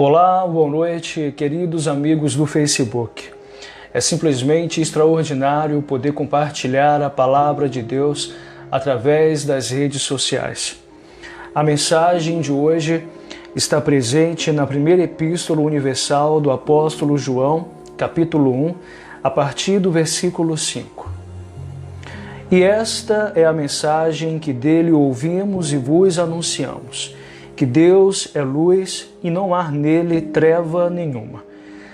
Olá, boa noite, queridos amigos do Facebook. É simplesmente extraordinário poder compartilhar a palavra de Deus através das redes sociais. A mensagem de hoje está presente na primeira epístola universal do apóstolo João, capítulo 1, a partir do versículo 5. E esta é a mensagem que dele ouvimos e vos anunciamos, que Deus é luz e não há nele treva nenhuma.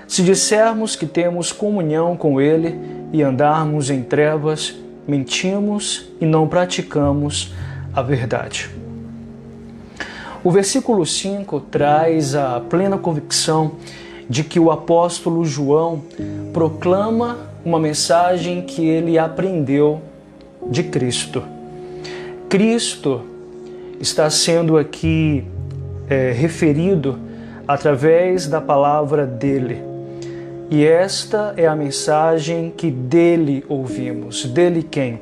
Se dissermos que temos comunhão com ele e andarmos em trevas, mentimos e não praticamos a verdade. O versículo 5 traz a plena convicção de que o apóstolo João proclama uma mensagem que ele aprendeu de Cristo. Cristo está sendo aqui referido através da palavra dele. E esta é a mensagem que dele ouvimos. Dele quem?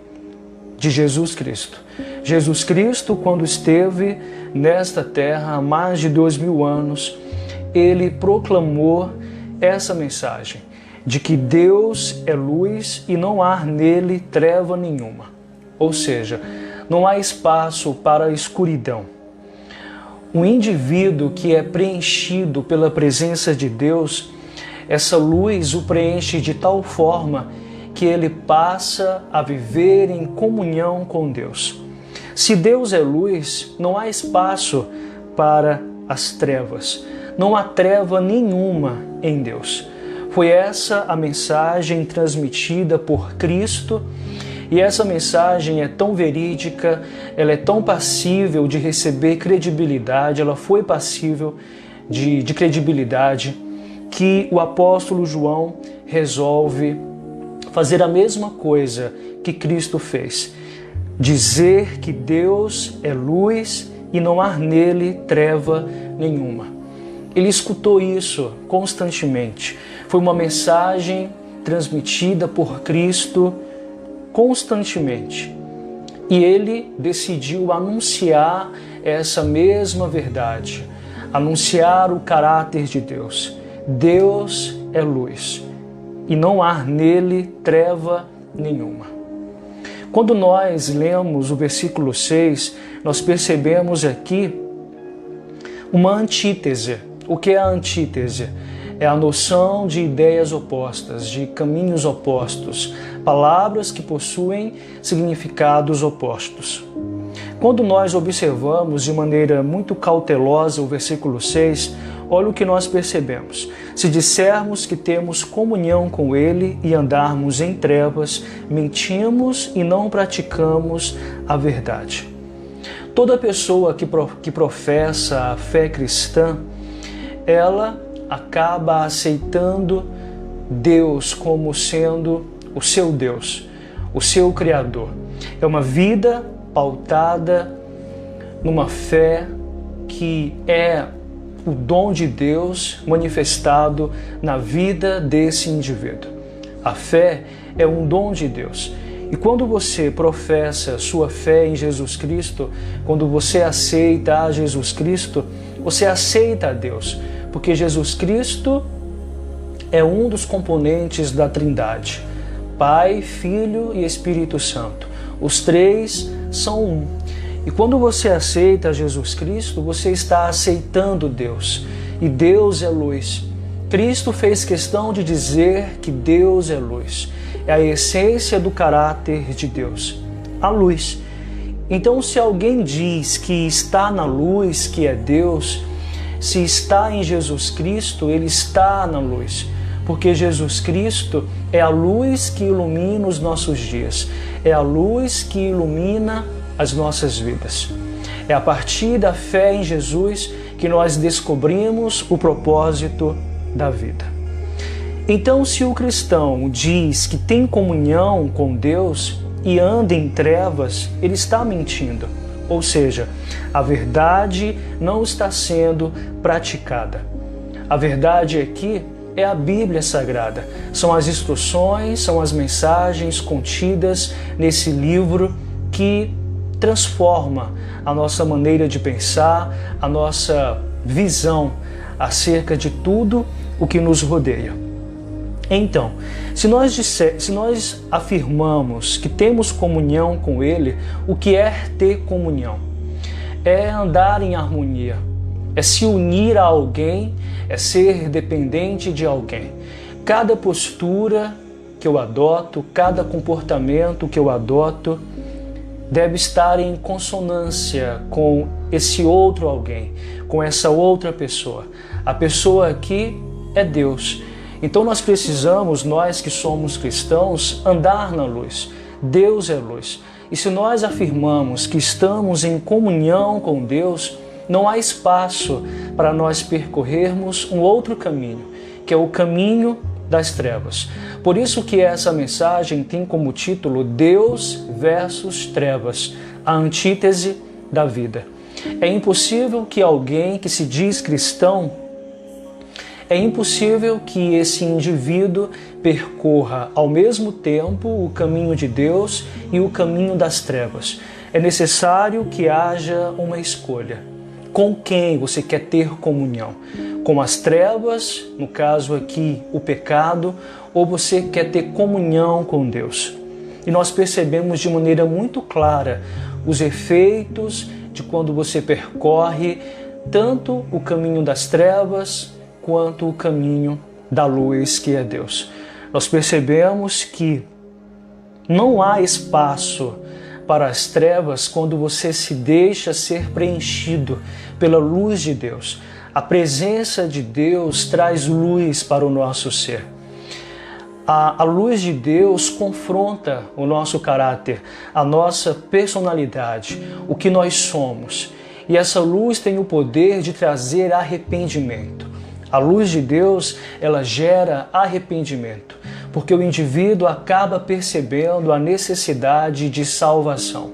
De Jesus Cristo. Jesus Cristo, quando esteve nesta terra há mais de 2000 anos, ele proclamou essa mensagem de que Deus é luz e não há nele treva nenhuma. Ou seja, não há espaço para a escuridão. Um indivíduo que é preenchido pela presença de Deus, essa luz o preenche de tal forma que ele passa a viver em comunhão com Deus. Se Deus é luz, não há espaço para as trevas. Não há treva nenhuma em Deus. Foi essa a mensagem transmitida por Cristo. E essa mensagem é tão verídica, ela é tão passível de receber credibilidade, ela foi passível de credibilidade, que o apóstolo João resolve fazer a mesma coisa que Cristo fez. Dizer que Deus é luz e não há nele treva nenhuma. Ele escutou isso constantemente. Foi uma mensagem transmitida por Cristo constantemente. E ele decidiu anunciar essa mesma verdade, anunciar o caráter de Deus. Deus é luz e não há nele treva nenhuma. Quando nós lemos o versículo 6, nós percebemos aqui uma antítese. O que é a antítese? É a noção de ideias opostas, de caminhos opostos, palavras que possuem significados opostos. Quando nós observamos de maneira muito cautelosa o versículo 6, olha o que nós percebemos. Se dissermos que temos comunhão com ele e andarmos em trevas, mentimos e não praticamos a verdade. Toda pessoa que professa a fé cristã, ela acaba aceitando Deus como sendo o seu Deus, o seu Criador. É uma vida pautada numa fé que é o dom de Deus manifestado na vida desse indivíduo. A fé é um dom de Deus. E quando você professa sua fé em Jesus Cristo, quando você aceita a Jesus Cristo, você aceita a Deus, porque Jesus Cristo é um dos componentes da Trindade. Pai, Filho e Espírito Santo. Os três são um. E quando você aceita Jesus Cristo, você está aceitando Deus. E Deus é luz. Cristo fez questão de dizer que Deus é luz. É a essência do caráter de Deus, a luz. Então, se alguém diz que está na luz, que é Deus, se está em Jesus Cristo, ele está na luz. Porque Jesus Cristo é a luz que ilumina os nossos dias. É a luz que ilumina as nossas vidas. É a partir da fé em Jesus que nós descobrimos o propósito da vida. Então, se o cristão diz que tem comunhão com Deus e anda em trevas, ele está mentindo. Ou seja, a verdade não está sendo praticada. A verdade aqui é a Bíblia Sagrada. São as instruções, são as mensagens contidas nesse livro que transforma a nossa maneira de pensar, a nossa visão acerca de tudo o que nos rodeia. Então, se nós afirmamos que temos comunhão com Ele, o que é ter comunhão? É andar em harmonia, é se unir a alguém, é ser dependente de alguém. Cada postura que eu adoto, cada comportamento que eu adoto, deve estar em consonância com esse outro alguém, com essa outra pessoa. A pessoa aqui é Deus. Então nós precisamos, nós que somos cristãos, andar na luz. Deus é luz. E se nós afirmamos que estamos em comunhão com Deus, não há espaço para nós percorrermos um outro caminho, que é o caminho das trevas. Por isso que essa mensagem tem como título Deus versus trevas, a antítese da vida. É impossível que alguém que se diz cristão, é impossível que esse indivíduo percorra ao mesmo tempo o caminho de Deus e o caminho das trevas. É necessário que haja uma escolha. Com quem você quer ter comunhão? Com as trevas, no caso aqui o pecado, ou você quer ter comunhão com Deus? E nós percebemos de maneira muito clara os efeitos de quando você percorre tanto o caminho das trevas quanto o caminho da luz, que é Deus. Nós percebemos que não há espaço para as trevas quando você se deixa ser preenchido pela luz de Deus. A presença de Deus traz luz para o nosso ser. A luz de Deus confronta o nosso caráter, a nossa personalidade, o que nós somos. E essa luz tem o poder de trazer arrependimento. A luz de Deus, ela gera arrependimento, porque o indivíduo acaba percebendo a necessidade de salvação.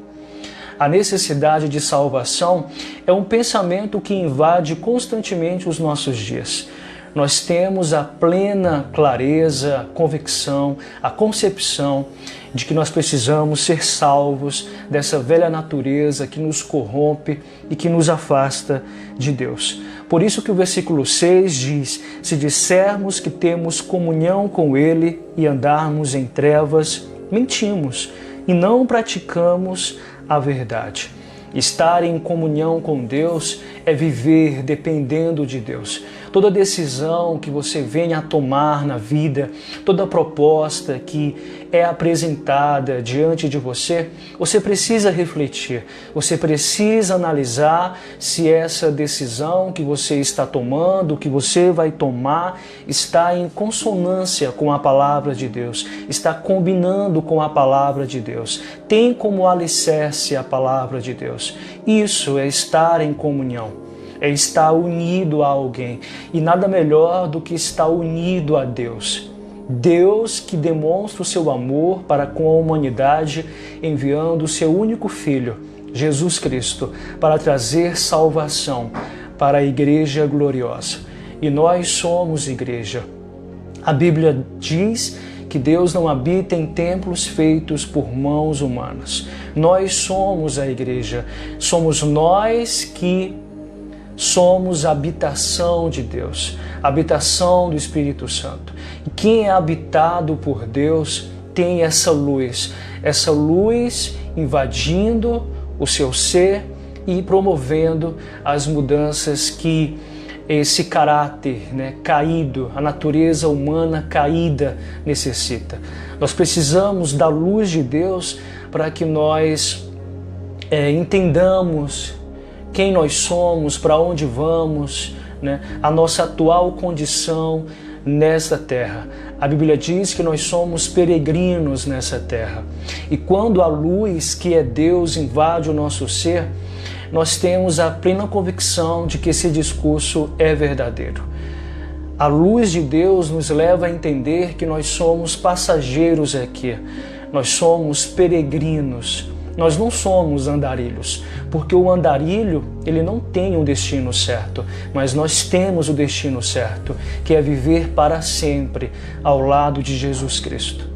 A necessidade de salvação é um pensamento que invade constantemente os nossos dias. Nós temos a plena clareza, a convicção, a concepção de que nós precisamos ser salvos dessa velha natureza que nos corrompe e que nos afasta de Deus. Por isso que o versículo 6 diz: se dissermos que temos comunhão com Ele e andarmos em trevas, mentimos e não praticamos a verdade. Estar em comunhão com Deus é viver dependendo de Deus. Toda decisão que você venha a tomar na vida, toda proposta que é apresentada diante de você, você precisa refletir, você precisa analisar se essa decisão que você está tomando, que você vai tomar, está em consonância com a palavra de Deus, está combinando com a palavra de Deus, tem como alicerce a palavra de Deus. Isso é estar em comunhão. É estar unido a alguém. E nada melhor do que estar unido a Deus. Deus que demonstra o seu amor para com a humanidade, enviando o seu único Filho, Jesus Cristo, para trazer salvação para a igreja gloriosa. E nós somos igreja. A Bíblia diz que Deus não habita em templos feitos por mãos humanas. Nós somos a igreja. Somos nós que somos a habitação de Deus, a habitação do Espírito Santo. E quem é habitado por Deus tem essa luz invadindo o seu ser e promovendo as mudanças que esse caráter caído, a natureza humana caída necessita. Nós precisamos da luz de Deus para que nós entendamos quem nós somos, para onde vamos, a nossa atual condição nesta terra. A Bíblia diz que nós somos peregrinos nessa terra. E quando a luz, que é Deus, invade o nosso ser, nós temos a plena convicção de que esse discurso é verdadeiro. A luz de Deus nos leva a entender que nós somos passageiros aqui, nós somos peregrinos. Nós não somos andarilhos, porque o andarilho ele não tem um destino certo, mas nós temos o destino certo, que é viver para sempre ao lado de Jesus Cristo.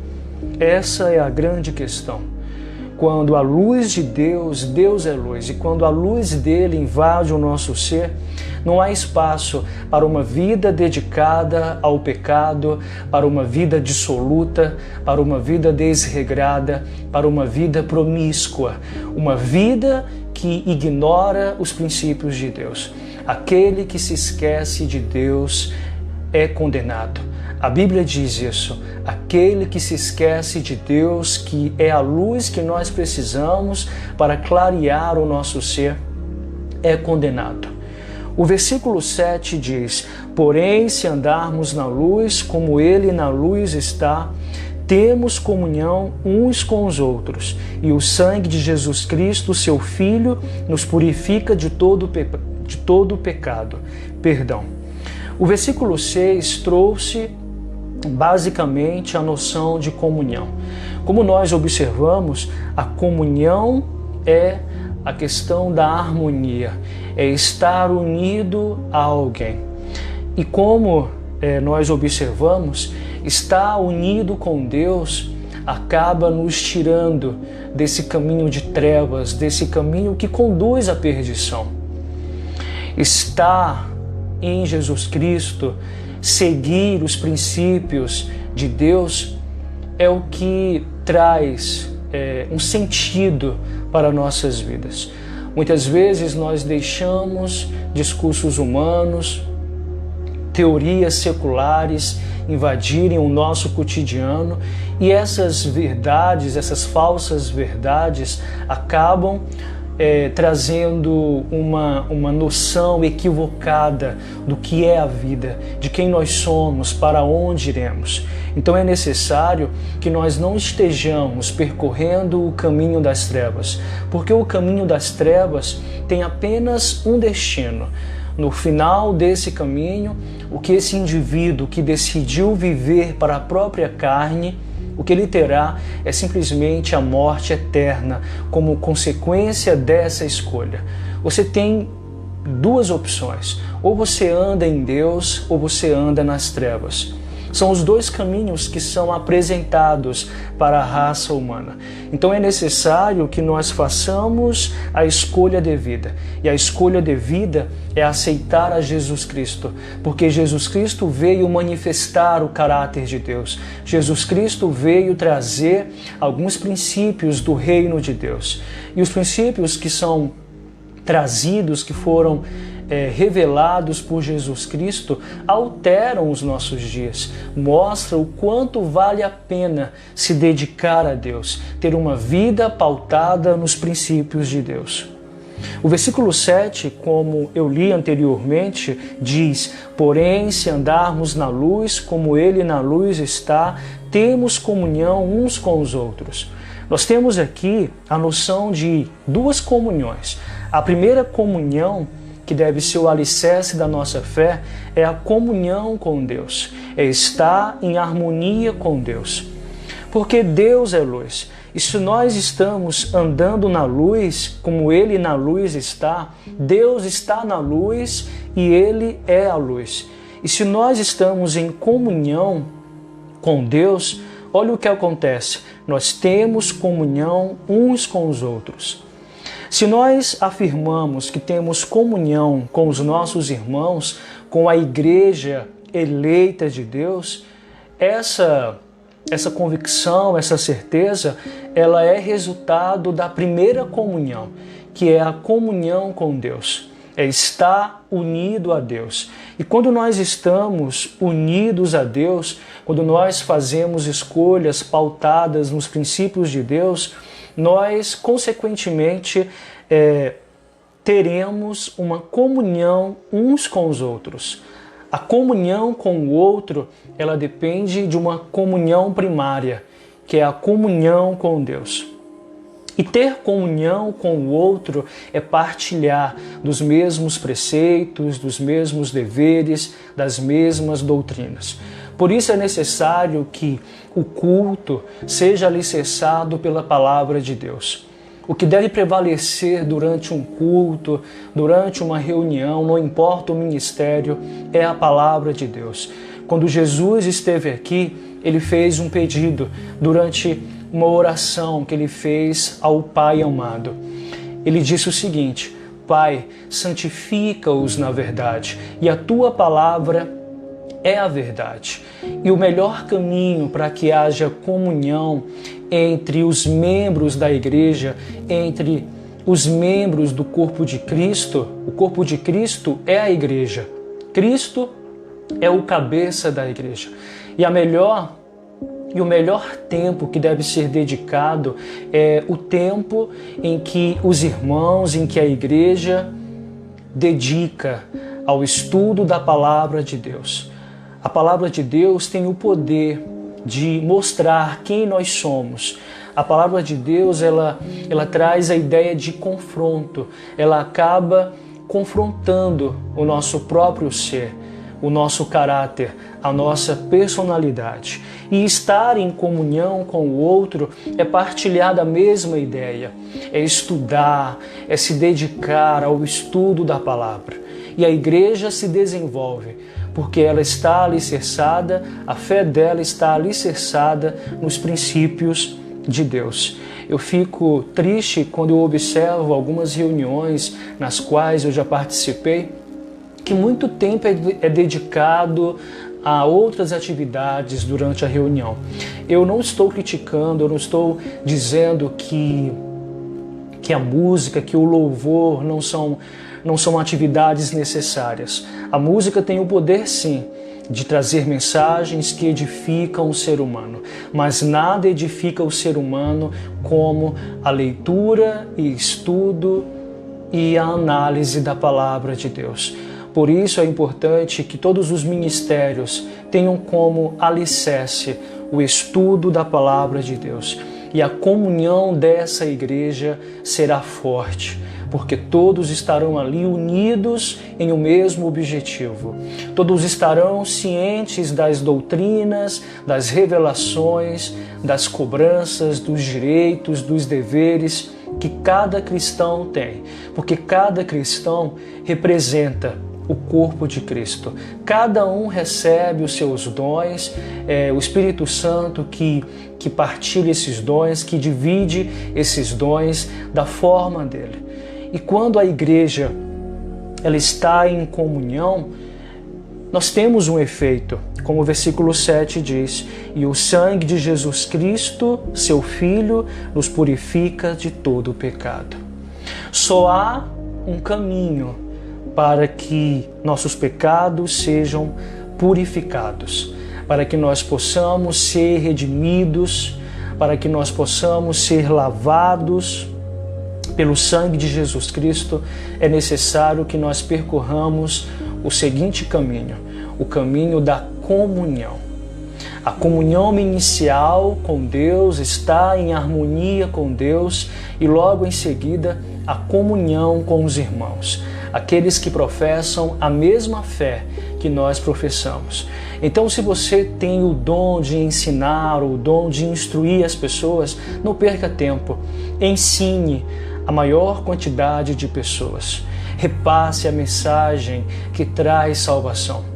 Essa é a grande questão. quando a luz de Deus, Deus é luz, e quando a luz dele invade o nosso ser, não há espaço para uma vida dedicada ao pecado, para uma vida dissoluta, para uma vida desregrada, para uma vida promíscua, uma vida que ignora os princípios de Deus. Aquele que se esquece de Deus é condenado. A Bíblia diz isso. Aquele que se esquece de Deus, que é a luz que nós precisamos para clarear o nosso ser, é condenado. O versículo 7 diz: porém, se andarmos na luz, como Ele na luz está, temos comunhão uns com os outros, e o sangue de Jesus Cristo, seu Filho, nos purifica de todo pecado. O versículo 6 trouxe basicamente a noção de comunhão. Como nós observamos, a comunhão é a questão da harmonia, é estar unido a alguém. E como nós observamos, estar unido com Deus acaba nos tirando desse caminho de trevas, desse caminho que conduz à perdição. Estar em Jesus Cristo, seguir os princípios de Deus é o que traz um sentido para nossas vidas. Muitas vezes nós deixamos discursos humanos, teorias seculares invadirem o nosso cotidiano, e essas verdades, essas falsas verdades acabam trazendo uma noção equivocada do que é a vida, de quem nós somos, para onde iremos. Então é necessário que nós não estejamos percorrendo o caminho das trevas, porque o caminho das trevas tem apenas um destino. No final desse caminho, o que esse indivíduo que decidiu viver para a própria carne, o que ele terá é simplesmente a morte eterna como consequência dessa escolha. Você tem duas opções: ou você anda em Deus ou você anda nas trevas. São os dois caminhos que são apresentados para a raça humana. Então é necessário que nós façamos a escolha devida. E a escolha devida é aceitar a Jesus Cristo, porque Jesus Cristo veio manifestar o caráter de Deus. Jesus Cristo veio trazer alguns princípios do reino de Deus. E os princípios que são trazidos, que foram revelados por Jesus Cristo, alteram os nossos dias, mostra o quanto vale a pena se dedicar a Deus, ter uma vida pautada nos princípios de Deus. O versículo 7, como eu li anteriormente, diz: porém, se andarmos na luz, como Ele na luz está, temos comunhão uns com os outros. Nós temos aqui a noção de duas comunhões. A primeira comunhão, que deve ser o alicerce da nossa fé, é a comunhão com Deus, é estar em harmonia com Deus. Porque Deus é luz. E se nós estamos andando na luz, como Ele na luz está, Deus está na luz e Ele é a luz. E se nós estamos em comunhão com Deus, olha o que acontece: nós temos comunhão uns com os outros. Se nós afirmamos que temos comunhão com os nossos irmãos, com a igreja eleita de Deus, essa convicção, essa certeza, ela é resultado da primeira comunhão, que é a comunhão com Deus, é estar unido a Deus. E quando nós estamos unidos a Deus, quando nós fazemos escolhas pautadas nos princípios de Deus, nós, consequentemente, teremos uma comunhão uns com os outros. A comunhão com o outro, ela depende de uma comunhão primária, que é a comunhão com Deus. E ter comunhão com o outro é partilhar dos mesmos preceitos, dos mesmos deveres, das mesmas doutrinas. Por isso é necessário que o culto seja alicerçado pela palavra de Deus. O que deve prevalecer durante um culto, durante uma reunião, não importa o ministério, é a palavra de Deus. Quando Jesus esteve aqui, Ele fez um pedido durante uma oração que ele fez ao Pai amado. Ele disse o seguinte: Pai, santifica-os na verdade, e a tua palavra é a verdade. E o melhor caminho para que haja comunhão entre os membros da igreja, entre os membros do corpo de Cristo, o corpo de Cristo é a igreja. Cristo é o cabeça da igreja. E o melhor tempo que deve ser dedicado é o tempo em que os irmãos, em que a igreja dedica ao estudo da palavra de Deus. A palavra de Deus tem o poder de mostrar quem nós somos. A palavra de Deus, ela traz a ideia de confronto. Ela acaba confrontando o nosso próprio ser, o nosso caráter, a nossa personalidade. E estar em comunhão com o outro é partilhar da mesma ideia, é estudar, é se dedicar ao estudo da palavra. E a igreja se desenvolve porque ela está alicerçada, a fé dela está alicerçada nos princípios de Deus. Eu fico triste quando eu observo algumas reuniões nas quais eu já participei, que muito tempo é dedicado a outras atividades durante a reunião. Eu não estou criticando, eu não estou dizendo que a música, que o louvor não são atividades necessárias. A música tem o poder, sim, de trazer mensagens que edificam o ser humano, mas nada edifica o ser humano como a leitura e estudo e a análise da palavra de Deus. Por isso é importante que todos os ministérios tenham como alicerce o estudo da palavra de Deus. E a comunhão dessa igreja será forte, porque todos estarão ali unidos em um mesmo objetivo. Todos estarão cientes das doutrinas, das revelações, das cobranças, dos direitos, dos deveres que cada cristão tem, porque cada cristão representa o corpo de Cristo. Cada um recebe os seus dons, o Espírito Santo que partilha esses dons, que divide esses dons da forma dele. E quando a igreja ela está em comunhão, nós temos um efeito, como o versículo 7 diz: e o sangue de Jesus Cristo, seu Filho, nos purifica de todo o pecado. Só há um caminho para que nossos pecados sejam purificados, para que nós possamos ser redimidos, para que nós possamos ser lavados pelo sangue de Jesus Cristo. É necessário que nós percorramos o seguinte caminho, o caminho da comunhão. A comunhão inicial com Deus está em harmonia com Deus e logo em seguida a comunhão com os irmãos, aqueles que professam a mesma fé que nós professamos. Então, se você tem o dom de ensinar, o dom de instruir as pessoas, não perca tempo. Ensine a maior quantidade de pessoas. Repasse a mensagem que traz salvação.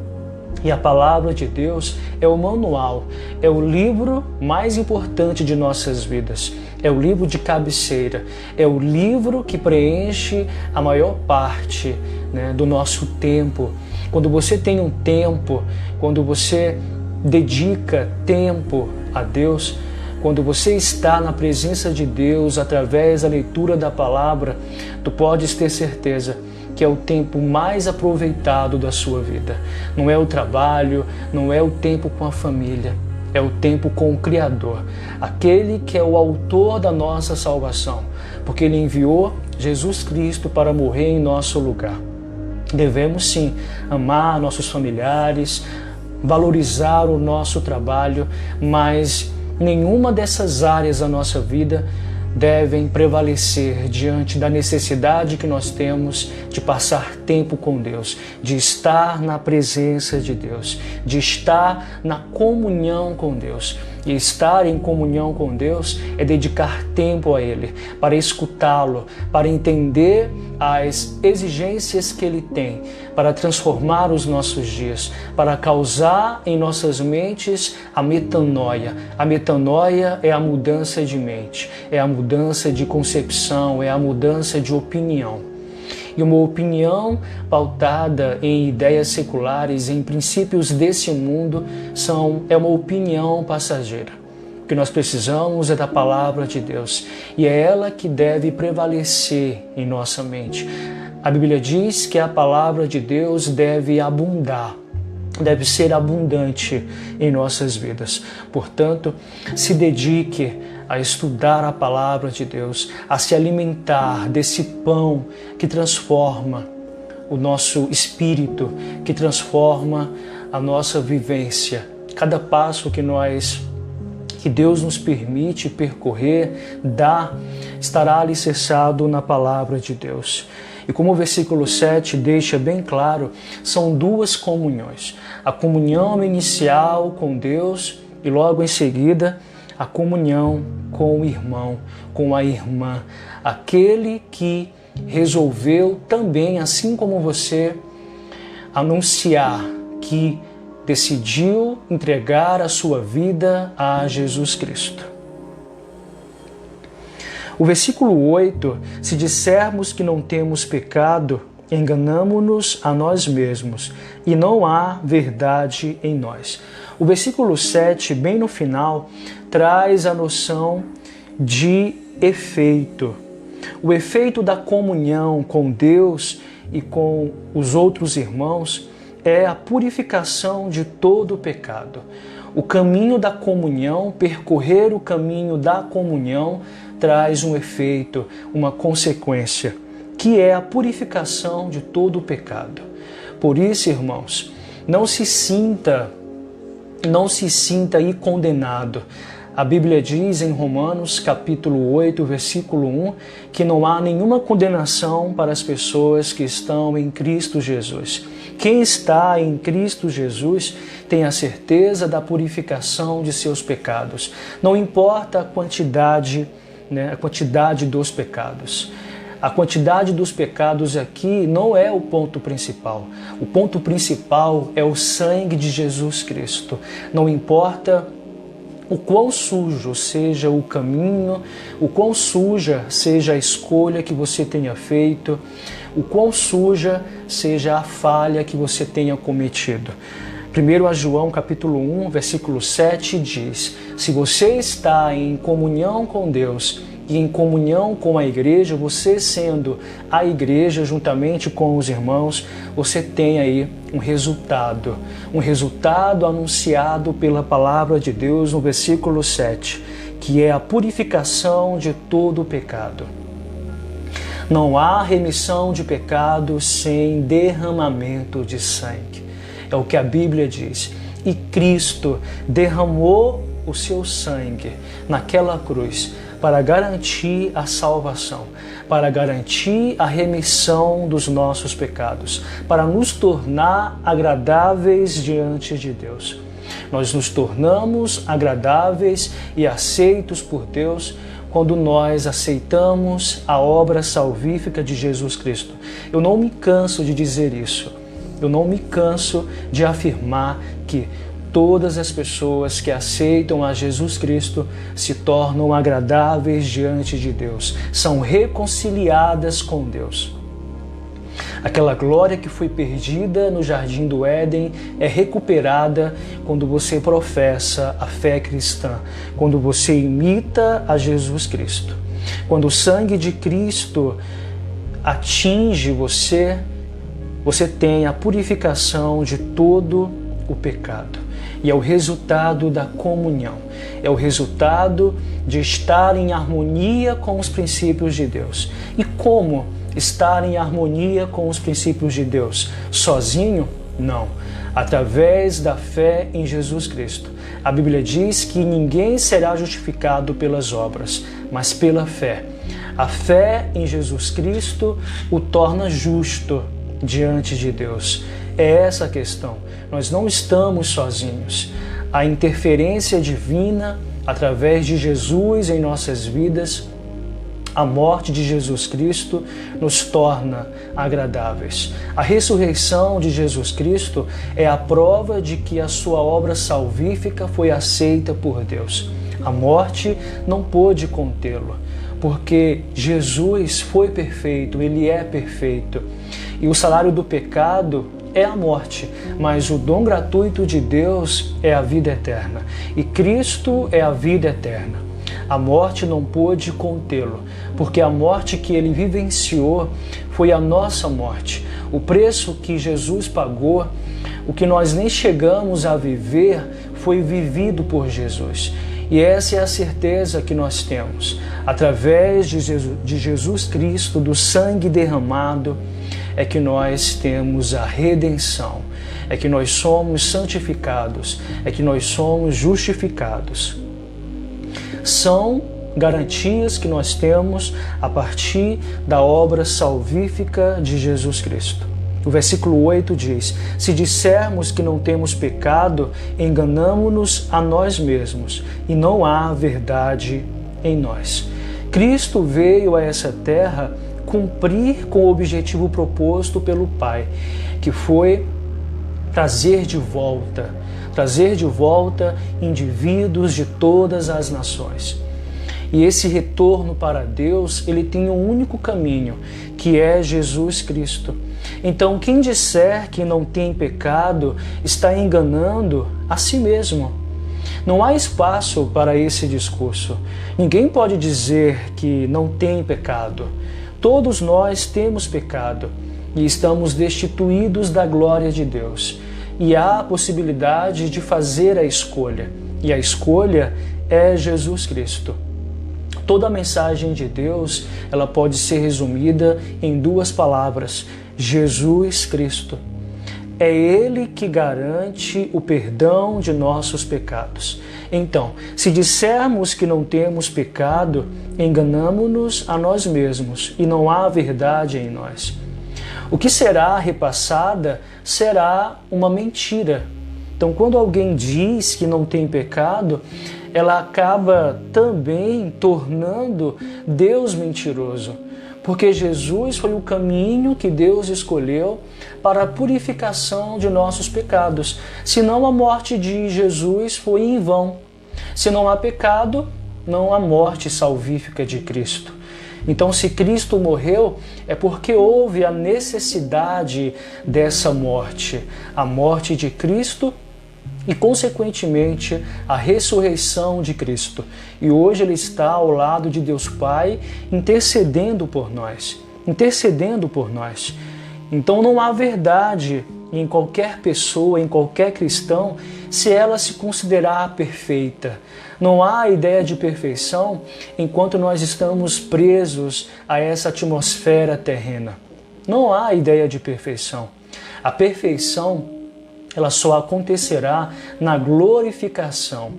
E a palavra de Deus é o manual, é o livro mais importante de nossas vidas. É o livro de cabeceira, é o livro que preenche a maior parte, do nosso tempo. Quando você tem um tempo, quando você dedica tempo a Deus, quando você está na presença de Deus através da leitura da palavra, tu podes ter certeza que é o tempo mais aproveitado da sua vida. Não é o trabalho, não é o tempo com a família, é o tempo com o Criador, aquele que é o autor da nossa salvação, porque Ele enviou Jesus Cristo para morrer em nosso lugar. Devemos sim amar nossos familiares, valorizar o nosso trabalho, mas nenhuma dessas áreas da nossa vida devem prevalecer diante da necessidade que nós temos de passar tempo com Deus, de estar na presença de Deus, de estar na comunhão com Deus. E estar em comunhão com Deus é dedicar tempo a Ele, para escutá-lo, para entender as exigências que Ele tem, para transformar os nossos dias, para causar em nossas mentes a metanoia. A metanoia é a mudança de mente, é a mudança de concepção, é a mudança de opinião. E uma opinião pautada em ideias seculares, em princípios desse mundo, é uma opinião passageira. O que nós precisamos é da palavra de Deus, e é ela que deve prevalecer em nossa mente. A Bíblia diz que a palavra de Deus deve abundar, deve ser abundante em nossas vidas. Portanto, se dedique a estudar a palavra de Deus, a se alimentar desse pão que transforma o nosso espírito, que transforma a nossa vivência. Cada passo que Deus nos permite percorrer, estará alicerçado na palavra de Deus. E como o versículo 7 deixa bem claro, são duas comunhões. A comunhão inicial com Deus e logo em seguida a comunhão com o irmão, com a irmã. Aquele que resolveu também, assim como você, anunciar que decidiu entregar a sua vida a Jesus Cristo. O versículo 8, se dissermos que não temos pecado, enganamo-nos a nós mesmos e não há verdade em nós. O versículo 7, bem no final, traz a noção de efeito. O efeito da comunhão com Deus e com os outros irmãos é a purificação de todo o pecado. O caminho da comunhão, percorrer o caminho da comunhão, traz um efeito, uma consequência, que é a purificação de todo o pecado. Por isso, irmãos, não se sinta aí condenado. A Bíblia diz em Romanos capítulo 8, versículo 1, que não há nenhuma condenação para as pessoas que estão em Cristo Jesus. Quem está em Cristo Jesus tem a certeza da purificação de seus pecados. Não importa a quantidade dos pecados. A quantidade dos pecados aqui não é o ponto principal. O ponto principal é o sangue de Jesus Cristo. Não importa o quão sujo seja o caminho, o quão suja seja a escolha que você tenha feito, o quão suja seja a falha que você tenha cometido. 1 João capítulo 1, versículo 7 diz: se você está em comunhão com Deus e em comunhão com a igreja, você sendo a igreja juntamente com os irmãos, você tem aí um resultado anunciado pela palavra de Deus no versículo 7, que é a purificação de todo o pecado. Não há remissão de pecados sem derramamento de sangue. É o que a Bíblia diz. E Cristo derramou o seu sangue naquela cruz para garantir a salvação, para garantir a remissão dos nossos pecados, para nos tornar agradáveis diante de Deus. Nós nos tornamos agradáveis e aceitos por Deus quando nós aceitamos a obra salvífica de Jesus Cristo. Eu não me canso de dizer isso. Eu não me canso de afirmar que todas as pessoas que aceitam a Jesus Cristo se tornam agradáveis diante de Deus, são reconciliadas com Deus. Aquela glória que foi perdida no Jardim do Éden é recuperada quando você professa a fé cristã, quando você imita a Jesus Cristo. Quando o sangue de Cristo atinge você, você tem a purificação de todo o pecado. E é o resultado da comunhão. É o resultado de estar em harmonia com os princípios de Deus. E como estar em harmonia com os princípios de Deus? Sozinho? Não. Através da fé em Jesus Cristo. A Bíblia diz que ninguém será justificado pelas obras, mas pela fé. A fé em Jesus Cristo o torna justo diante de Deus. É essa a questão. Nós não estamos sozinhos. a interferência divina através de Jesus em nossas vidas, a morte de Jesus Cristo nos torna agradáveis. A ressurreição de Jesus Cristo é a prova de que a sua obra salvífica foi aceita por Deus. A morte não pôde contê-lo, porque Jesus foi perfeito, ele é perfeito. E o salário do pecado é a morte, mas o dom gratuito de Deus é a vida eterna. E Cristo é a vida eterna. A morte não pôde contê-lo, porque a morte que ele vivenciou foi a nossa morte. O preço que Jesus pagou, o que nós nem chegamos a viver, foi vivido por Jesus. E essa é a certeza que nós temos. Através de Jesus Cristo, do sangue derramado, é que nós temos a redenção, é que nós somos santificados, é que nós somos justificados. São garantias que nós temos a partir da obra salvífica de Jesus Cristo. O versículo 8 diz: se dissermos que não temos pecado, enganamo-nos a nós mesmos e não há verdade em nós. Cristo veio a essa terra cumprir com o objetivo proposto pelo Pai, que foi trazer de volta indivíduos de todas as nações. E esse retorno para Deus, ele tem um único caminho, que é Jesus Cristo. Então, quem disser que não tem pecado, está enganando a si mesmo. Não há espaço para esse discurso. Ninguém pode dizer que não tem pecado. Todos nós temos pecado e estamos destituídos da glória de Deus. E há a possibilidade de fazer a escolha. E a escolha é Jesus Cristo. Toda a mensagem de Deus, ela pode ser resumida em duas palavras: Jesus Cristo. É Ele que garante o perdão de nossos pecados. Então, se dissermos que não temos pecado, enganamo-nos a nós mesmos e não há verdade em nós. O que será repassada será uma mentira. Então, quando alguém diz que não tem pecado, ela acaba também tornando Deus mentiroso. Porque Jesus foi o caminho que Deus escolheu para a purificação de nossos pecados. Senão a morte de Jesus foi em vão. Se não há pecado, não há morte salvífica de Cristo. Então, se Cristo morreu, é porque houve a necessidade dessa morte. A morte de Cristo e, consequentemente, a ressurreição de Cristo. E hoje Ele está ao lado de Deus Pai, intercedendo por nós. Então não há verdade em qualquer pessoa, em qualquer cristão, se ela se considerar perfeita. Não há ideia de perfeição enquanto nós estamos presos a essa atmosfera terrena. Não há ideia de perfeição. A perfeição, ela só acontecerá na glorificação.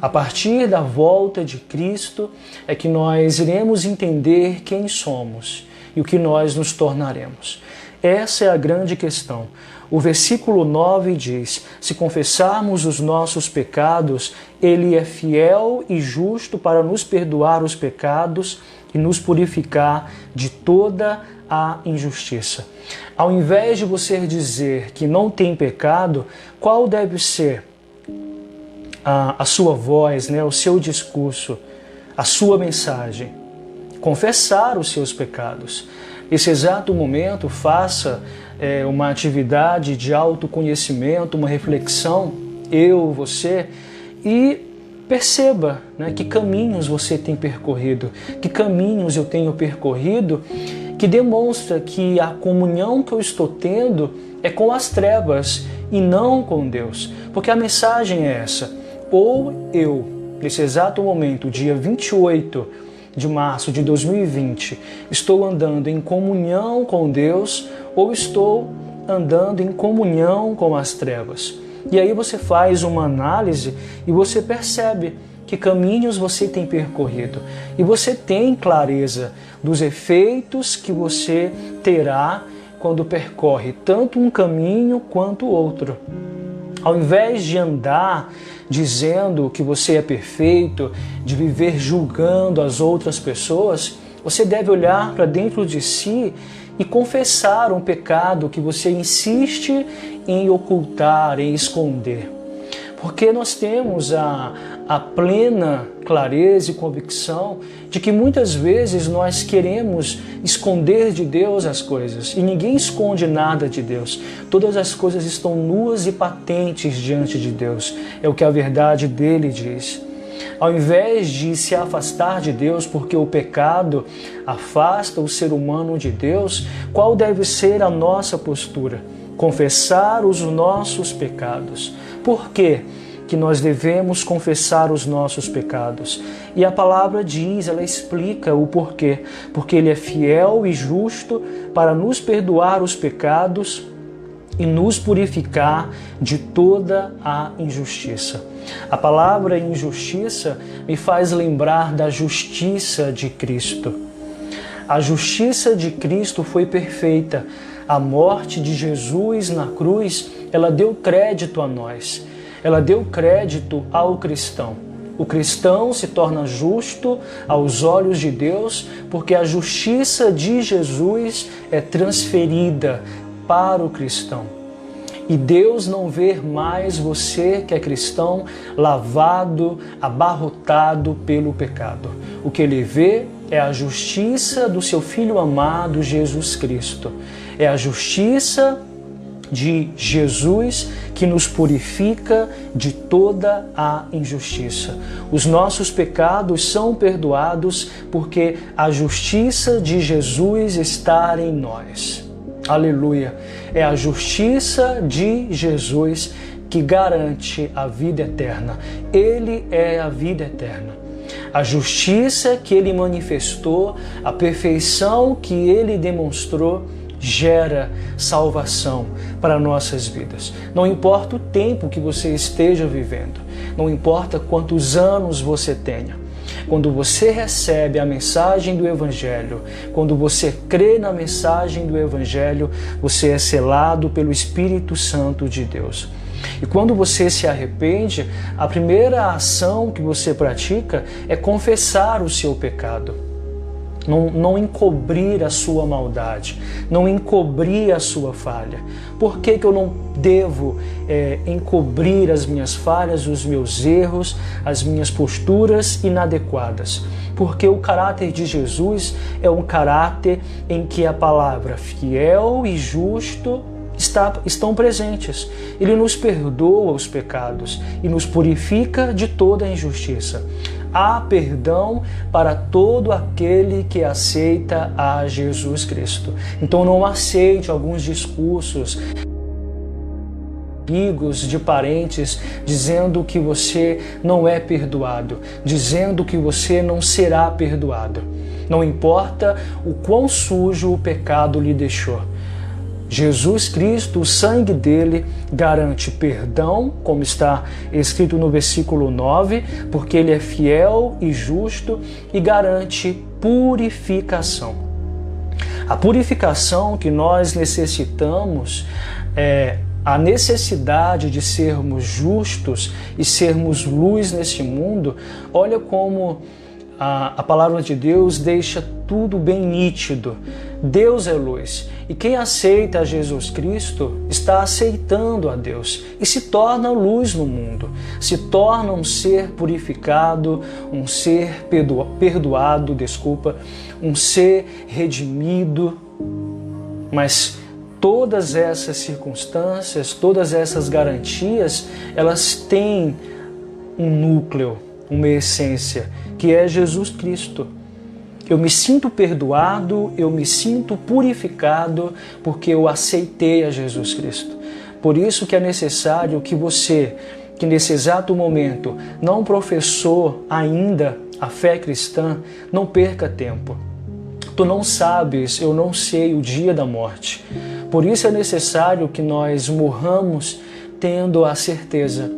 A partir da volta de Cristo é que nós iremos entender quem somos e o que nós nos tornaremos. Essa é a grande questão. O versículo 9 diz: se confessarmos os nossos pecados, Ele é fiel e justo para nos perdoar os pecados e nos purificar de toda a injustiça. Ao invés de você dizer que não tem pecado, qual deve ser a sua voz, o seu discurso, a sua mensagem? Confessar os seus pecados. Nesse exato momento, faça uma atividade de autoconhecimento, uma reflexão, você, e perceba que caminhos você tem percorrido, que caminhos eu tenho percorrido, que demonstra que a comunhão que eu estou tendo é com as trevas e não com Deus. Porque a mensagem é essa: ou eu, nesse exato momento, dia 28 de março de 2020, estou andando em comunhão com Deus, ou estou andando em comunhão com as trevas. E aí você faz uma análise e você percebe que caminhos você tem percorrido. E você tem clareza dos efeitos que você terá quando percorre tanto um caminho quanto o outro. Ao invés de andar dizendo que você é perfeito, de viver julgando as outras pessoas, você deve olhar para dentro de si e confessar um pecado que você insiste em ocultar, em esconder. Porque nós temos a plena clareza e convicção de que muitas vezes nós queremos esconder de Deus as coisas. E ninguém esconde nada de Deus. Todas as coisas estão nuas e patentes diante de Deus. É o que a verdade dele diz. Ao invés de se afastar de Deus, porque o pecado afasta o ser humano de Deus, qual deve ser a nossa postura? Confessar os nossos pecados. Por quê que nós devemos confessar os nossos pecados? E a palavra diz, ela explica o porquê. Porque Ele é fiel e justo para nos perdoar os pecados e nos purificar de toda a injustiça. A palavra injustiça me faz lembrar da justiça de Cristo. A justiça de Cristo foi perfeita. A morte de Jesus na cruz, ela deu crédito a nós. Ela deu crédito ao cristão. O cristão se torna justo aos olhos de Deus porque a justiça de Jesus é transferida para o cristão. E Deus não vê mais você que é cristão lavado, abarrotado pelo pecado. O que Ele vê é a justiça do seu Filho amado Jesus Cristo. É a justiça de Jesus que nos purifica de toda a injustiça. Os nossos pecados são perdoados porque a justiça de Jesus está em nós. Aleluia! É a justiça de Jesus que garante a vida eterna. Ele é a vida eterna. A justiça que Ele manifestou, a perfeição que Ele demonstrou, gera salvação para nossas vidas. Não importa o tempo que você esteja vivendo, não importa quantos anos você tenha. Quando você recebe a mensagem do Evangelho, quando você crê na mensagem do Evangelho, você é selado pelo Espírito Santo de Deus. E quando você se arrepende, a primeira ação que você pratica é confessar o seu pecado. Não encobrir a sua maldade, não encobrir a sua falha. Por que eu não devo encobrir as minhas falhas, os meus erros, as minhas posturas inadequadas? Porque o caráter de Jesus é um caráter em que a palavra fiel e justo estão presentes. Ele nos perdoa os pecados e nos purifica de toda a injustiça. Há perdão para todo aquele que aceita a Jesus Cristo. Então não aceite alguns discursos amigos, de parentes, dizendo que você não é perdoado, dizendo que você não será perdoado. Não importa o quão sujo o pecado lhe deixou. Jesus Cristo, o sangue dele, garante perdão, como está escrito no versículo 9, porque ele é fiel e justo, e garante purificação. A purificação que nós necessitamos é a necessidade de sermos justos e sermos luz neste mundo. Olha como a palavra de Deus deixa tudo bem nítido. Deus é luz. E quem aceita a Jesus Cristo está aceitando a Deus e se torna luz no mundo, se torna um ser purificado, um ser perdoado, um ser redimido. Mas todas essas circunstâncias, todas essas garantias, elas têm um núcleo, uma essência, que é Jesus Cristo. Eu me sinto perdoado, eu me sinto purificado porque eu aceitei a Jesus Cristo. Por isso que é necessário que você, que nesse exato momento não professou ainda a fé cristã, não perca tempo. Tu não sabes, eu não sei o dia da morte. Por isso é necessário que nós morramos tendo a certeza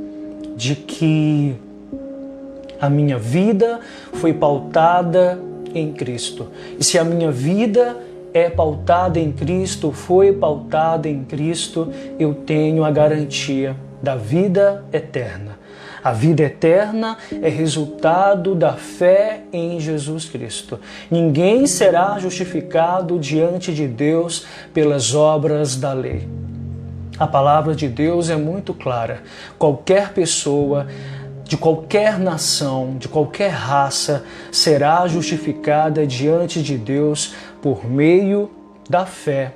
de que a minha vida foi pautada em Cristo. E se a minha vida é pautada em Cristo, foi pautada em Cristo, eu tenho a garantia da vida eterna. A vida eterna é resultado da fé em Jesus Cristo. Ninguém será justificado diante de Deus pelas obras da lei. A palavra de Deus é muito clara. Qualquer pessoa de qualquer nação, de qualquer raça, será justificada diante de Deus por meio da fé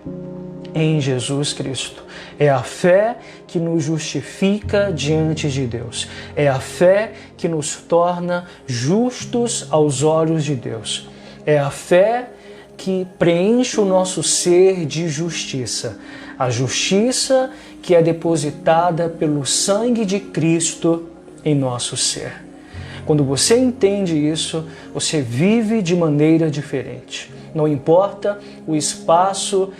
em Jesus Cristo. É a fé que nos justifica diante de Deus. É a fé que nos torna justos aos olhos de Deus. É a fé que preenche o nosso ser de justiça. A justiça que é depositada pelo sangue de Cristo em nosso ser. Quando você entende isso, você vive de maneira diferente. Não importa o espaço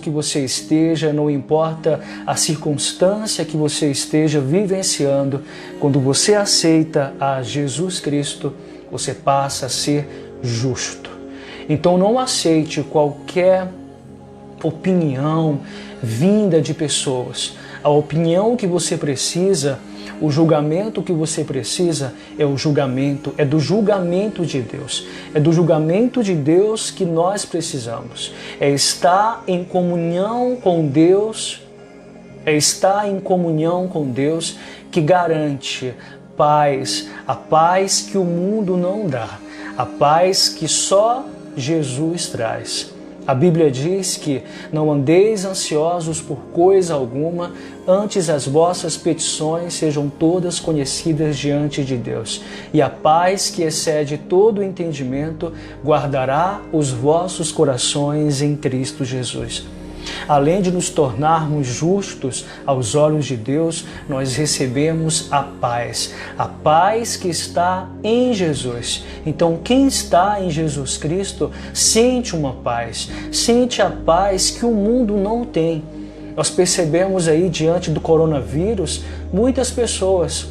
que você esteja, não importa a circunstância que você esteja vivenciando, quando você aceita a Jesus Cristo, você passa a ser justo. Então não aceite qualquer opinião vinda de pessoas. A opinião que você precisa, o julgamento que você precisa é do julgamento de Deus. É do julgamento de Deus que nós precisamos. É estar em comunhão com Deus, que garante paz, a paz que o mundo não dá, a paz que só Jesus traz. A Bíblia diz que não andeis ansiosos por coisa alguma, antes as vossas petições sejam todas conhecidas diante de Deus. E a paz que excede todo o entendimento guardará os vossos corações em Cristo Jesus. Além de nos tornarmos justos aos olhos de Deus, nós recebemos a paz que está em Jesus. Então, quem está em Jesus Cristo sente uma paz, sente a paz que o mundo não tem. Nós percebemos aí, diante do coronavírus, muitas pessoas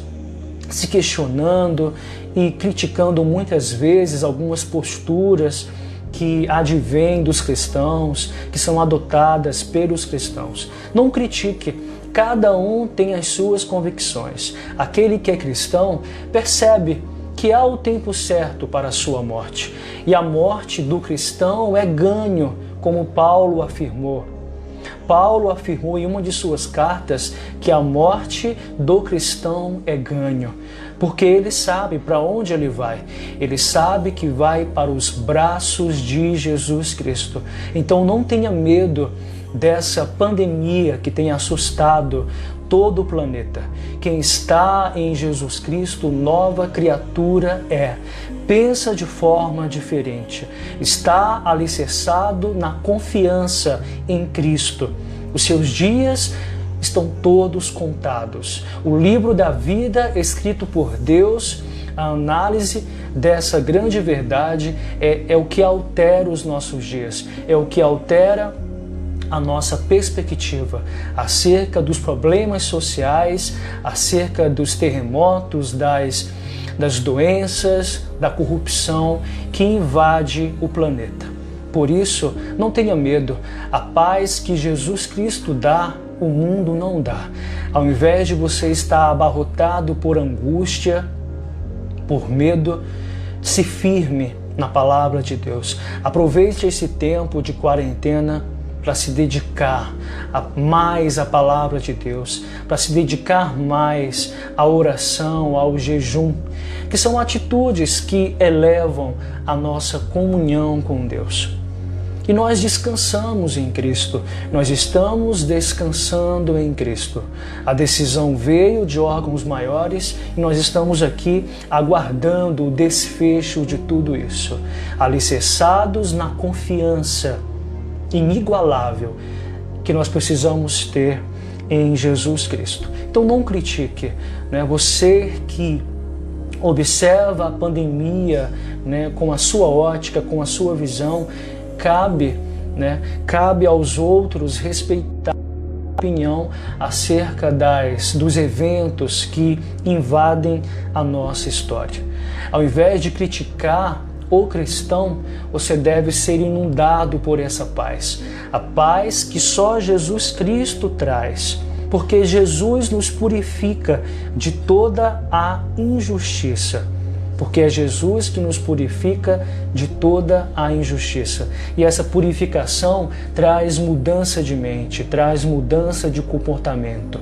se questionando e criticando muitas vezes algumas posturas que advêm dos cristãos, que são adotadas pelos cristãos. Não critique, cada um tem as suas convicções. Aquele que é cristão percebe que há o tempo certo para a sua morte. E a morte do cristão é ganho, como Paulo afirmou. Paulo afirmou em uma de suas cartas que a morte do cristão é ganho, porque ele sabe para onde ele vai. Ele sabe que vai para os braços de Jesus Cristo. Então não tenha medo dessa pandemia que tem assustado todo o planeta. Quem está em Jesus Cristo, nova criatura é. Pensa de forma diferente. Está alicerçado na confiança em Cristo. Os seus dias estão todos contados. O livro da vida, escrito por Deus, a análise dessa grande verdade é o que altera os nossos dias, é o que altera a nossa perspectiva acerca dos problemas sociais, acerca dos terremotos, das doenças, da corrupção que invade o planeta. Por isso, não tenha medo. A paz que Jesus Cristo dá, o mundo não dá. Ao invés de você estar abarrotado por angústia, por medo, se firme na palavra de Deus. Aproveite esse tempo de quarentena para se dedicar mais à palavra de Deus, para se dedicar mais à oração, ao jejum, que são atitudes que elevam a nossa comunhão com Deus. E nós descansamos em Cristo, nós estamos descansando em Cristo. A decisão veio de órgãos maiores e nós estamos aqui aguardando o desfecho de tudo isso, alicerçados na confiança inigualável que nós precisamos ter em Jesus Cristo. Então não critique, né? Você que observa a pandemia, né, com a sua ótica, com a sua visão, cabe aos outros respeitar a opinião acerca dos eventos que invadem a nossa história. Ao invés de criticar o cristão, você deve ser inundado por essa paz. A paz que só Jesus Cristo traz. Porque Jesus nos purifica de toda a injustiça. Porque é Jesus que nos purifica de toda a injustiça. E essa purificação traz mudança de mente, traz mudança de comportamento.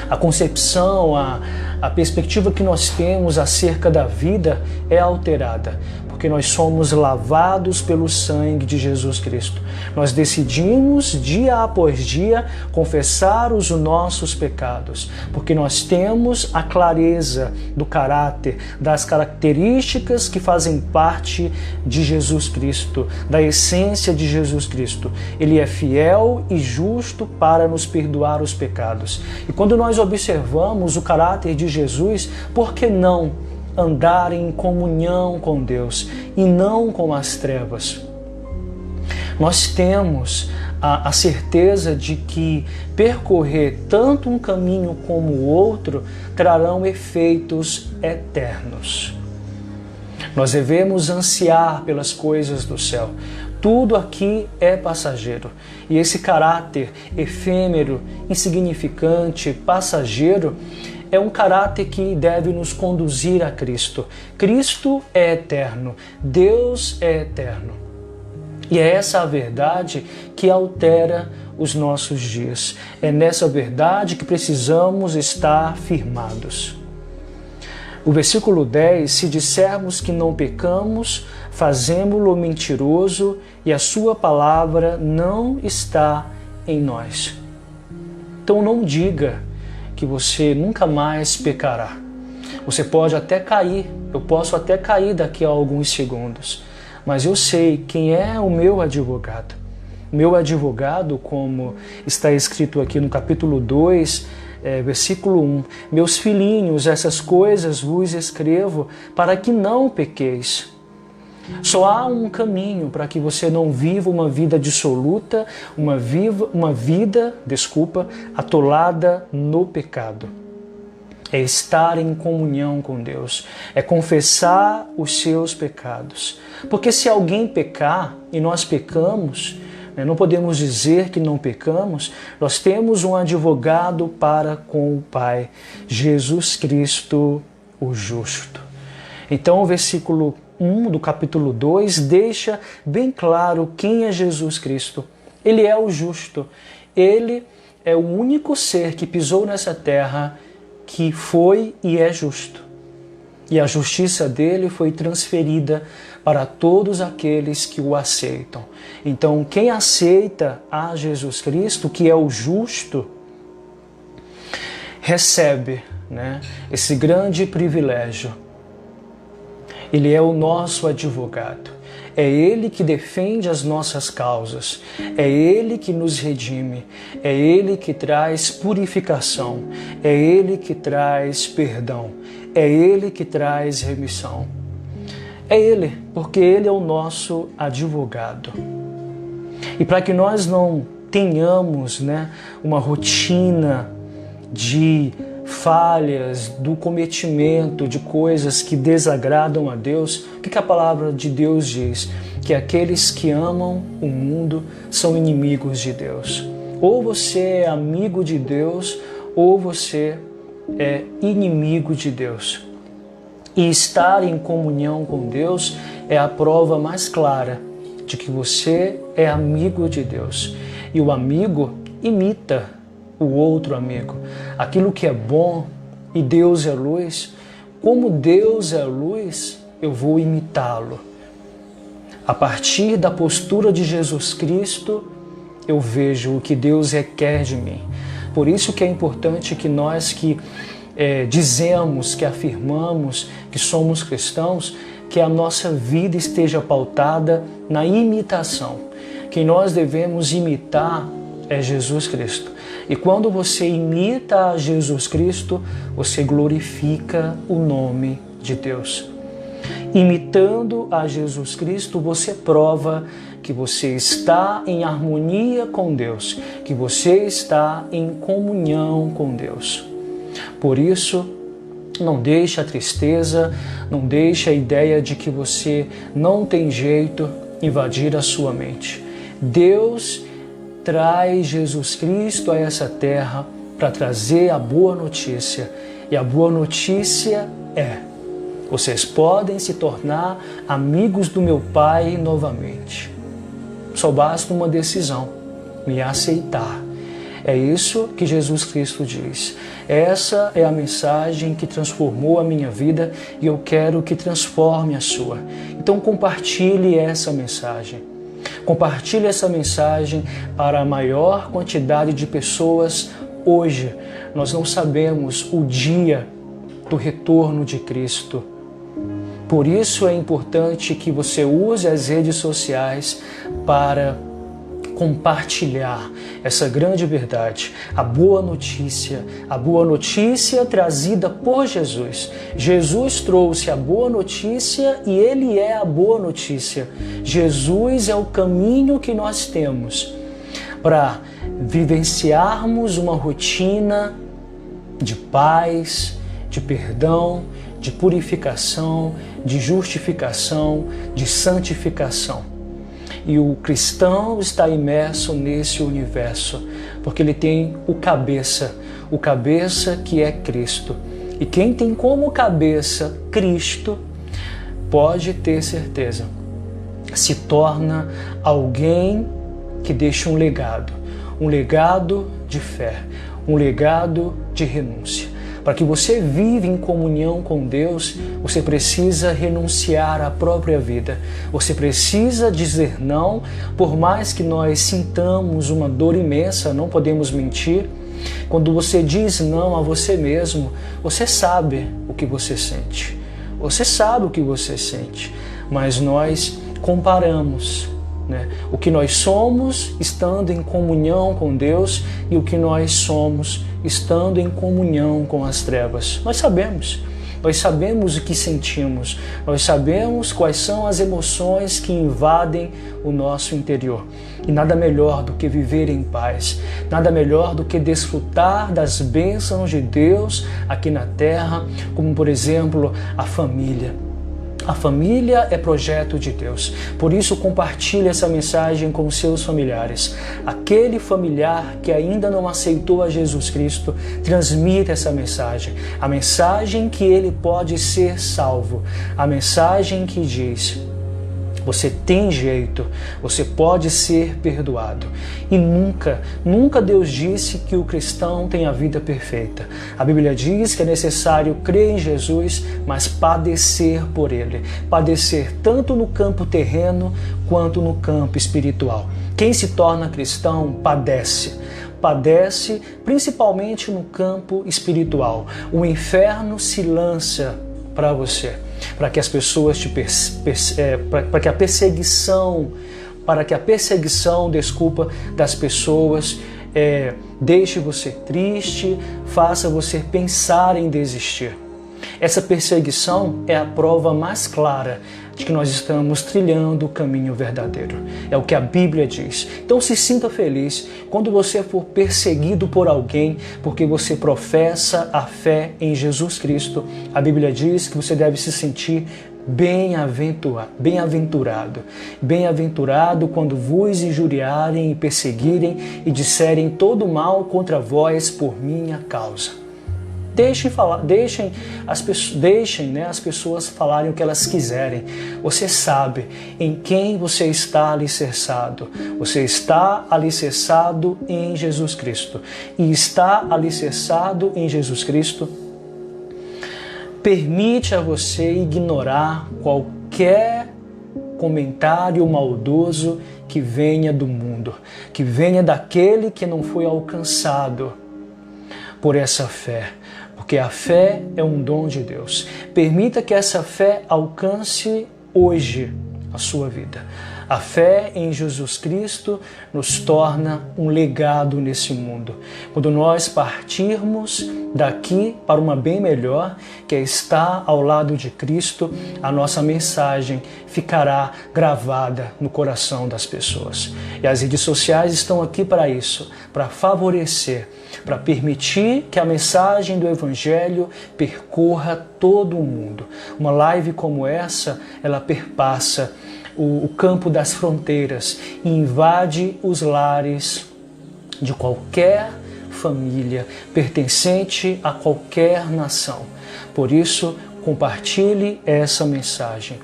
A concepção, a perspectiva que nós temos acerca da vida é alterada, porque nós somos lavados pelo sangue de Jesus Cristo. Nós decidimos, dia após dia, confessar os nossos pecados, porque nós temos a clareza do caráter, das características que fazem parte de Jesus Cristo, da essência de Jesus Cristo. Ele é fiel e justo para nos perdoar os pecados. E quando nós observamos o caráter de Jesus, por que não andar em comunhão com Deus e não com as trevas? Nós temos a certeza de que percorrer tanto um caminho como o outro trarão efeitos eternos. Nós devemos ansiar pelas coisas do céu. Tudo aqui é passageiro. E esse caráter efêmero, insignificante, passageiro, é um caráter que deve nos conduzir a Cristo. Cristo é eterno, Deus é eterno. E é essa a verdade que altera os nossos dias. É nessa verdade que precisamos estar firmados. O versículo 10, se dissermos que não pecamos, fazemo-lo mentiroso e a sua palavra não está em nós. Então não diga que você nunca mais pecará. Você pode até cair, eu posso até cair daqui a alguns segundos, mas eu sei quem é o meu advogado. Meu advogado, como está escrito aqui no capítulo 2, versículo 1, meus filhinhos, essas coisas vos escrevo para que não pequeis. Só há um caminho para que você não viva uma vida dissoluta, uma vida atolada no pecado. É estar em comunhão com Deus, é confessar os seus pecados. Porque se alguém pecar e nós pecamos, não podemos dizer que não pecamos, nós temos um advogado para com o Pai, Jesus Cristo, o justo. Então o versículo 1 do capítulo 2 deixa bem claro quem é Jesus Cristo. Ele é o justo, ele é o único ser que pisou nessa terra que foi e é justo. E a justiça dele foi transferida para todos aqueles que o aceitam. Então, quem aceita a Jesus Cristo, que é o justo, recebe, esse grande privilégio. Ele é o nosso advogado. É Ele que defende as nossas causas. É Ele que nos redime. É Ele que traz purificação. É Ele que traz perdão. É Ele que traz remissão. É Ele, porque Ele é o nosso advogado. E para que nós não tenhamos uma rotina de falhas, do cometimento de coisas que desagradam a Deus, o que a palavra de Deus diz? Que aqueles que amam o mundo são inimigos de Deus. Ou você é amigo de Deus, ou você é inimigo de Deus. E estar em comunhão com Deus é a prova mais clara de que você é amigo de Deus. E o amigo imita o outro amigo. Aquilo que é bom e Deus é luz, como Deus é luz, eu vou imitá-lo. A partir da postura de Jesus Cristo, eu vejo o que Deus requer de mim. Por isso que é importante que nós que dizemos, que afirmamos que somos cristãos, que a nossa vida esteja pautada na imitação. Quem nós devemos imitar é Jesus Cristo. E quando você imita a Jesus Cristo, você glorifica o nome de Deus. Imitando a Jesus Cristo, você prova que você está em harmonia com Deus, que você está em comunhão com Deus. Por isso, não deixe a tristeza, não deixe a ideia de que você não tem jeito invadir a sua mente. Deus traz Jesus Cristo a essa terra para trazer a boa notícia. E a boa notícia é: vocês podem se tornar amigos do meu Pai novamente. Só basta uma decisão: me aceitar. É isso que Jesus Cristo diz. Essa é a mensagem que transformou a minha vida e eu quero que transforme a sua. Então compartilhe essa mensagem. Compartilhe essa mensagem para a maior quantidade de pessoas hoje. Nós não sabemos o dia do retorno de Cristo. Por isso é importante que você use as redes sociais para compartilhar essa grande verdade, a boa notícia trazida por Jesus. Jesus trouxe a boa notícia e Ele é a boa notícia. Jesus é o caminho que nós temos para vivenciarmos uma rotina de paz, de perdão, de purificação, de justificação, de santificação. E o cristão está imerso nesse universo, porque ele tem o cabeça que é Cristo. E quem tem como cabeça Cristo, pode ter certeza, se torna alguém que deixa um legado de fé, um legado de renúncia. Para que você viva em comunhão com Deus, você precisa renunciar à própria vida. Você precisa dizer não, por mais que nós sintamos uma dor imensa, não podemos mentir. Quando você diz não a você mesmo, você sabe o que você sente. Você sabe o que você sente, mas nós comparamos, né? O que nós somos estando em comunhão com Deus e o que nós somos estando em comunhão com as trevas. Nós sabemos o que sentimos, nós sabemos quais são as emoções que invadem o nosso interior. E nada melhor do que viver em paz, nada melhor do que desfrutar das bênçãos de Deus aqui na terra, como por exemplo a família. A família é projeto de Deus, por isso compartilhe essa mensagem com seus familiares. Aquele familiar que ainda não aceitou a Jesus Cristo, transmita essa mensagem. A mensagem que ele pode ser salvo, a mensagem que diz: você tem jeito, você pode ser perdoado. E nunca Deus disse que o cristão tem a vida perfeita. A Bíblia diz que é necessário crer em Jesus, mas padecer por Ele. Padecer tanto no campo terreno quanto no campo espiritual. Quem se torna cristão padece. Padece principalmente no campo espiritual. O inferno se lança para você, para que as pessoas para que a perseguição das pessoas deixe você triste, faça você pensar em desistir. Essa perseguição é a prova mais clara de que nós estamos trilhando o caminho verdadeiro. É o que a Bíblia diz. Então se sinta feliz quando você for perseguido por alguém porque você professa a fé em Jesus Cristo. A Bíblia diz que você deve se sentir bem-aventurado. Bem-aventurado quando vos injuriarem e perseguirem e disserem todo mal contra vós por minha causa. Deixem as pessoas falarem o que elas quiserem. Você sabe em quem você está alicerçado. Você está alicerçado em Jesus Cristo. E está alicerçado em Jesus Cristo permite a você ignorar qualquer comentário maldoso que venha do mundo, que venha daquele que não foi alcançado por essa fé. Porque a fé é um dom de Deus. Permita que essa fé alcance hoje a sua vida. A fé em Jesus Cristo nos torna um legado nesse mundo. Quando nós partirmos daqui para uma bem melhor, que é estar ao lado de Cristo, a nossa mensagem ficará gravada no coração das pessoas. E as redes sociais estão aqui para isso, para favorecer, para permitir que a mensagem do Evangelho percorra todo o mundo. Uma live como essa, ela perpassa o campo das fronteiras e invade os lares de qualquer família, pertencente a qualquer nação. Por isso, compartilhe essa mensagem.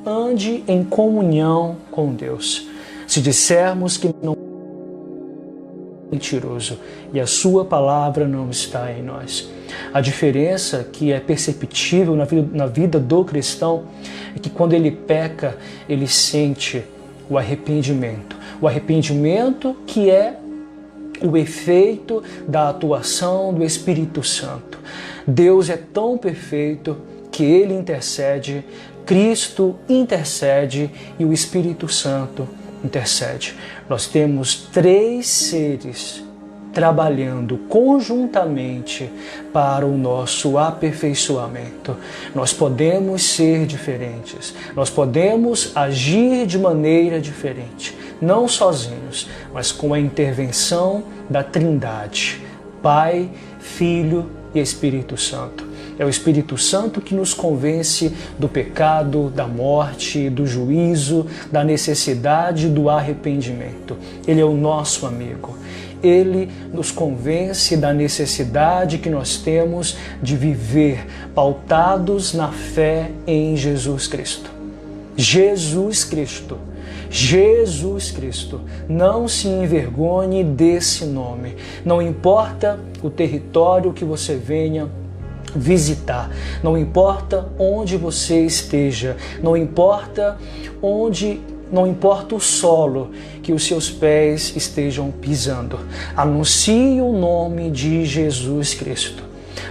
Ande em comunhão com Deus. Se dissermos que não é mentiroso e a sua palavra não está em nós. A diferença que é perceptível na vida do cristão é que quando ele peca, ele sente o arrependimento. O arrependimento que é o efeito da atuação do Espírito Santo. Deus é tão perfeito que Ele intercede, Cristo intercede e o Espírito Santo intercede. Nós temos 3 seres trabalhando conjuntamente para o nosso aperfeiçoamento. Nós podemos ser diferentes, nós podemos agir de maneira diferente, não sozinhos, mas com a intervenção da Trindade, Pai, Filho e Espírito Santo. É o Espírito Santo que nos convence do pecado, da morte, do juízo, da necessidade do arrependimento. Ele é o nosso amigo. Ele nos convence da necessidade que nós temos de viver pautados na fé em Jesus Cristo. Jesus Cristo. Jesus Cristo. Não se envergonhe desse nome. Não importa o território que você venha visitar, não importa onde você esteja, não importa o solo que os seus pés estejam pisando. Anuncie o nome de Jesus Cristo.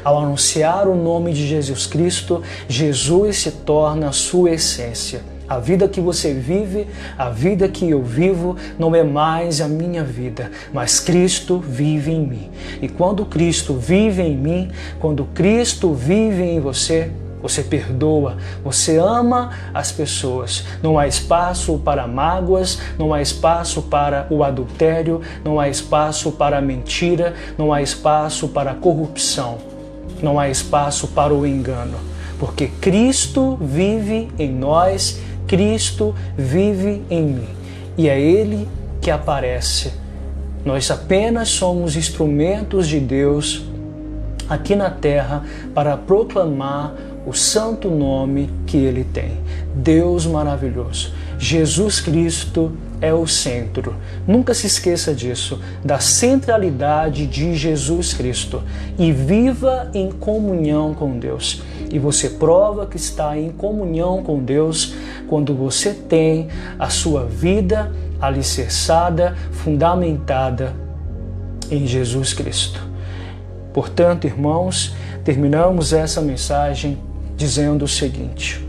Ao anunciar o nome de Jesus Cristo, Jesus se torna a sua essência. A vida que você vive, a vida que eu vivo, não é mais a minha vida, mas Cristo vive em mim. E quando Cristo vive em mim, quando Cristo vive em você, você perdoa, você ama as pessoas. Não há espaço para mágoas, não há espaço para o adultério, não há espaço para a mentira, não há espaço para a corrupção, não há espaço para o engano. Porque Cristo vive em nós, Cristo vive em mim e é Ele que aparece. Nós apenas somos instrumentos de Deus aqui na terra para proclamar o santo nome que Ele tem. Deus maravilhoso. Jesus Cristo é o centro. Nunca se esqueça disso, da centralidade de Jesus Cristo. E viva em comunhão com Deus. E você prova que está em comunhão com Deus quando você tem a sua vida alicerçada, fundamentada em Jesus Cristo. Portanto, irmãos, terminamos essa mensagem dizendo o seguinte: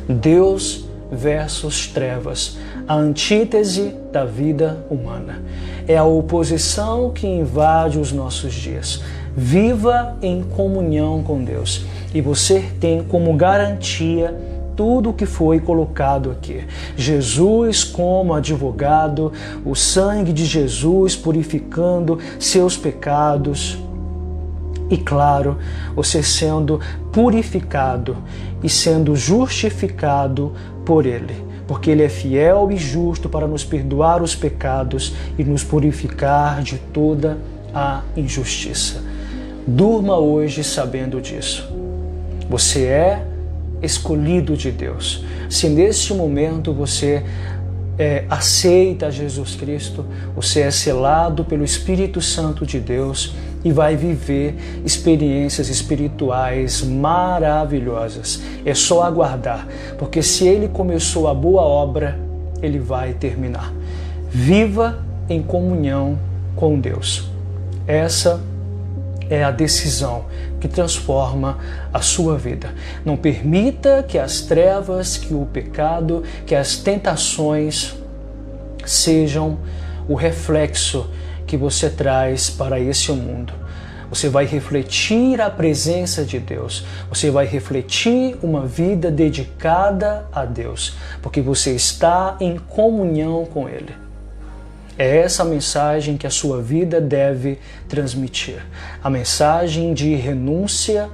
Deus versus trevas, a antítese da vida humana. É a oposição que invade os nossos dias. Viva em comunhão com Deus e você tem como garantia tudo o que foi colocado aqui. Jesus como advogado, o sangue de Jesus purificando seus pecados. E claro, você sendo purificado e sendo justificado por Ele, porque Ele é fiel e justo para nos perdoar os pecados e nos purificar de toda a injustiça. Durma hoje sabendo disso. Você é escolhido de Deus. Se neste momento você aceita Jesus Cristo, você é selado pelo Espírito Santo de Deus e vai viver experiências espirituais maravilhosas. É só aguardar, porque se Ele começou a boa obra, Ele vai terminar. Viva em comunhão com Deus. Essa é a decisão que transforma a sua vida. Não permita que as trevas, que o pecado, que as tentações sejam o reflexo que você traz para esse mundo. Você vai refletir a presença de Deus. Você vai refletir uma vida dedicada a Deus, porque você está em comunhão com Ele. É essa a mensagem que a sua vida deve transmitir. A mensagem de renúncia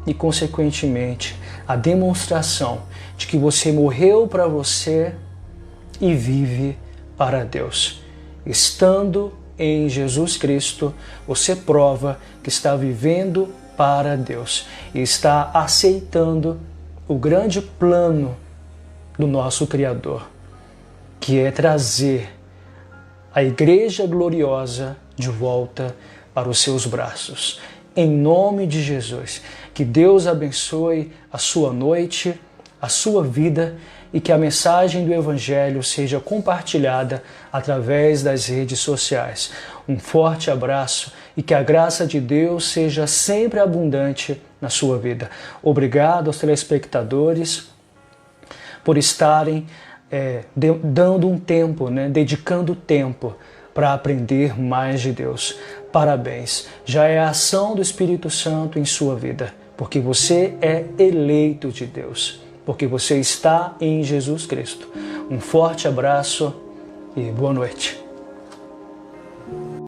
e, consequentemente, a demonstração de que você morreu para você e vive para Deus, estando em Jesus Cristo, você prova que está vivendo para Deus e está aceitando o grande plano do nosso Criador, que é trazer a Igreja gloriosa de volta para os seus braços. Em nome de Jesus, que Deus abençoe a sua noite, a sua vida e que a mensagem do Evangelho seja compartilhada através das redes sociais. Um forte abraço e que a graça de Deus seja sempre abundante na sua vida. Obrigado aos telespectadores por estarem dando um tempo, dedicando tempo para aprender mais de Deus. Parabéns! Já é a ação do Espírito Santo em sua vida, porque você é eleito de Deus, porque você está em Jesus Cristo. Um forte abraço e boa noite.